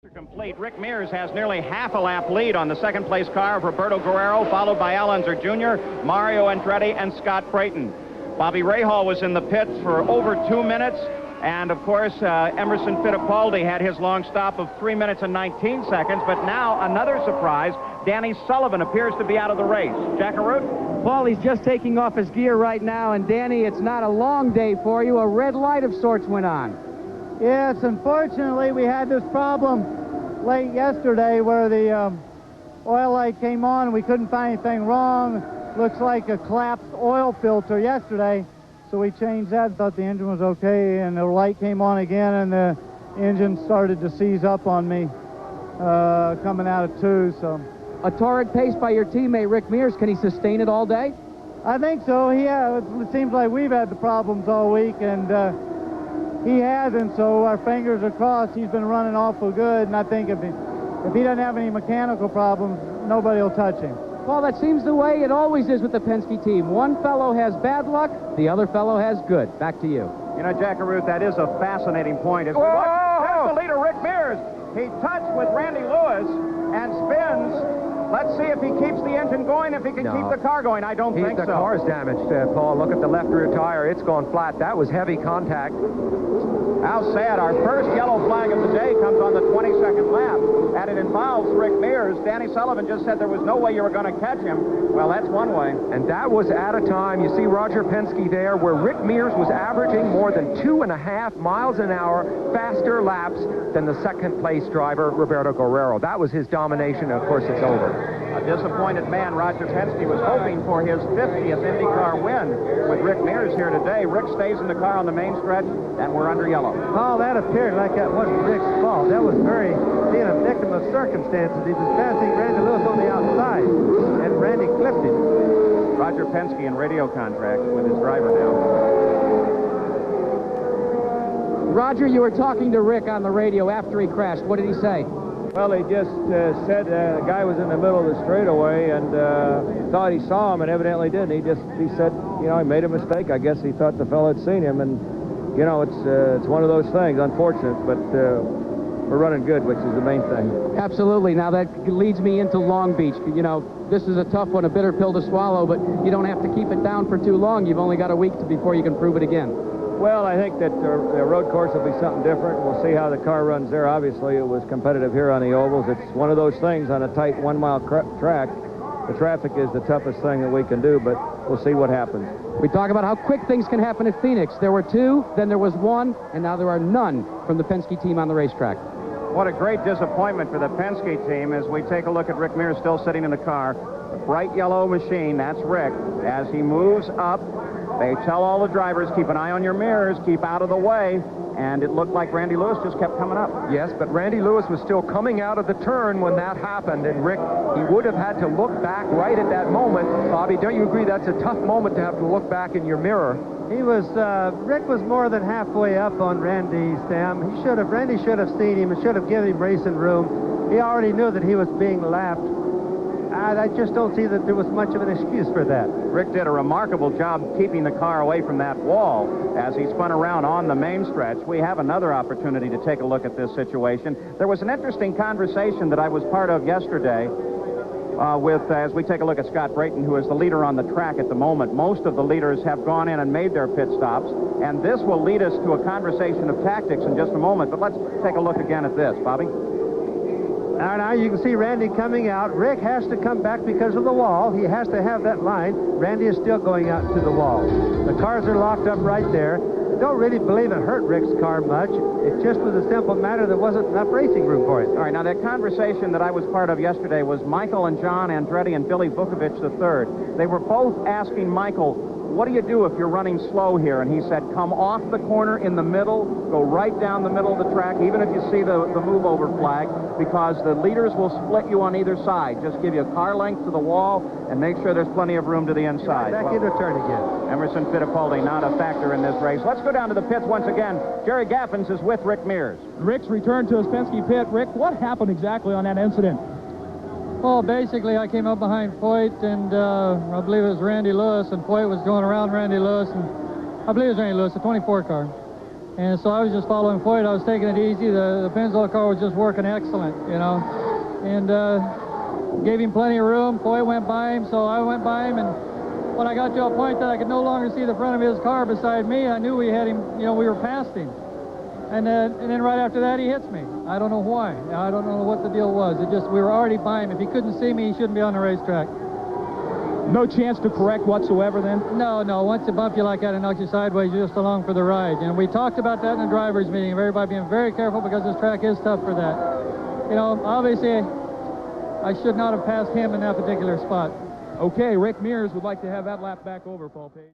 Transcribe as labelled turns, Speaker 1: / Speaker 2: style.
Speaker 1: Complete. Rick Mears has nearly half a lap lead on the second place car of Roberto Guerrero, followed by Al Unser Jr., Mario Andretti, and Scott Brayton. Bobby Rahal was in the pits for over 2 minutes, and of course Emerson Fittipaldi had his long stop of 3 minutes and 19 seconds, but now another surprise. Danny Sullivan appears to be out of the race. Jack Arute?
Speaker 2: Paul, he's just taking off his gear right now, and Danny, it's not a long day for you. A red light of sorts went on.
Speaker 3: Yes, unfortunately we had this problem late yesterday where the oil light came on and we couldn't find anything wrong. Looks like a collapsed oil filter yesterday, so we changed that and thought the engine was okay, and the light came on again and the engine started to seize up on me coming out of two. So
Speaker 2: a torrid pace by your teammate Rick Mears. Can he sustain it all day?
Speaker 3: I think so. Yeah, it seems like we've had the problems all week, and he hasn't, so our fingers are crossed. He's been running awful good, and I think if he doesn't have any mechanical problems, nobody will touch him.
Speaker 2: Well, that seems the way it always is with the Penske team. One fellow has bad luck, the other fellow has good. Back to you.
Speaker 1: You know, Jack Arute, that is a fascinating point. As we watch, there's the leader, Rick Mears. He touched with Randy Lewis and spins. Let's see if he keeps the engine going, if he can keep the car going. I don't think so.
Speaker 4: The car's damaged, Paul. Look at the left rear tire. It's gone flat. That was heavy contact.
Speaker 1: How sad. Our first yellow flag of the day comes on the 22nd lap, and it involves Rick Mears. Danny Sullivan just said there was no way you were going to catch him. Well, that's one way.
Speaker 4: And that was at a time, you see Roger Penske there, where Rick Mears was averaging more than 2.5 miles an hour faster laps than the second place driver, Roberto Guerrero. That was his domination, and of course it's over.
Speaker 1: A disappointed man, Roger Penske, was hoping for his 50th IndyCar win with Rick Mears here today. Rick stays in the car on the main stretch, and we're under yellow.
Speaker 3: Oh, that appeared like that wasn't Rick's fault. That was being a victim of circumstances. He was passing Randy Lewis on the outside, and Randy clipped him.
Speaker 1: Roger Penske in radio contract with his driver now.
Speaker 2: Roger, you were talking to Rick on the radio after he crashed. What did he say?
Speaker 5: Well, he just said the guy was in the middle of the straightaway and thought he saw him, and evidently didn't. He said, you know, he made a mistake. I guess he thought the fellow had seen him, and you know, it's one of those things, unfortunate, but we're running good, which is the main thing.
Speaker 2: Absolutely. Now that leads me into Long Beach. You know, this is a tough one, a bitter pill to swallow, but you don't have to keep it down for too long. You've only got a week before you can prove it again.
Speaker 5: Well, I think that the road course will be something different. We'll see how the car runs there. Obviously, it was competitive here on the ovals. It's one of those things on a tight 1 mile track. The traffic is the toughest thing that we can do, but we'll see what happens.
Speaker 2: We talk about how quick things can happen at Phoenix. There were 2, then there was 1, and now there are none from the Penske team on the racetrack.
Speaker 1: What a great disappointment for the Penske team as we take a look at Rick Mears still sitting in the car. The bright yellow machine, that's Rick. As he moves up, they tell all the drivers, keep an eye on your mirrors, keep out of the way, and it looked like Randy Lewis just kept coming up.
Speaker 4: Yes, but Randy Lewis was still coming out of the turn when that happened, and Rick, he would have had to look back right at that moment. Bobby, don't you agree that's a tough moment to have to look back in your mirror?
Speaker 3: He was, Rick was more than halfway up on Randy, Sam. Randy should have seen him and should have given him racing room. He already knew that he was being lapped. I just don't see that there was much of an excuse for that.
Speaker 1: Rick did a remarkable job keeping the car away from that wall as he spun around on the main stretch. We have another opportunity to take a look at this situation. There was an interesting conversation that I was part of yesterday as we take a look at Scott Brayton, who is the leader on the track at the moment. Most of the leaders have gone in and made their pit stops, and this will lead us to a conversation of tactics in just a moment. But let's take a look again at this, Bobby.
Speaker 3: Now you can see Randy coming out. Rick has to come back because of the wall. He has to have that line. Randy is still going out to the wall. The cars are locked up right there. I don't really believe it hurt Rick's car much. It just was a simple matter. There wasn't enough racing room for it.
Speaker 1: All right, now that conversation that I was part of yesterday was Michael and John Andretti and Billy Vukovich III. They were both asking Michael, what do you do if you're running slow here? And he said, come off the corner in the middle, go right down the middle of the track, even if you see the move over flag, because the leaders will split you on either side. Just give you a car length to the wall and make sure there's plenty of room to the inside.
Speaker 3: Back into turn again.
Speaker 1: Emerson Fittipaldi not a factor in this race. Let's go down to the pits once again. Jerry Gaffins is with Rick Mears.
Speaker 6: Rick's returned to his Penske pit. Rick, what happened exactly on that incident?
Speaker 7: Well, basically, I came up behind Foyt, and I believe it was Randy Lewis, and Foyt was going around Randy Lewis, and I believe it was Randy Lewis, a 24 car. And so I was just following Foyt. I was taking it easy. The Pennzoil car was just working excellent, you know. And gave him plenty of room. Foyt went by him, so I went by him. And when I got to a point that I could no longer see the front of his car beside me, I knew we had him, you know, we were past him. And then right after that, he hits me. I don't know why. I don't know what the deal was. It just, we were already by him. If he couldn't see me, he shouldn't be on the racetrack.
Speaker 6: No chance to correct whatsoever then?
Speaker 7: No. Once it bump you like that and knocks you sideways, you're just along for the ride. And we talked about that in the drivers' meeting, everybody being very careful because this track is tough for that. You know, obviously, I should not have passed him in that particular spot.
Speaker 6: Okay, Rick Mears would like to have that lap back over, Paul Page.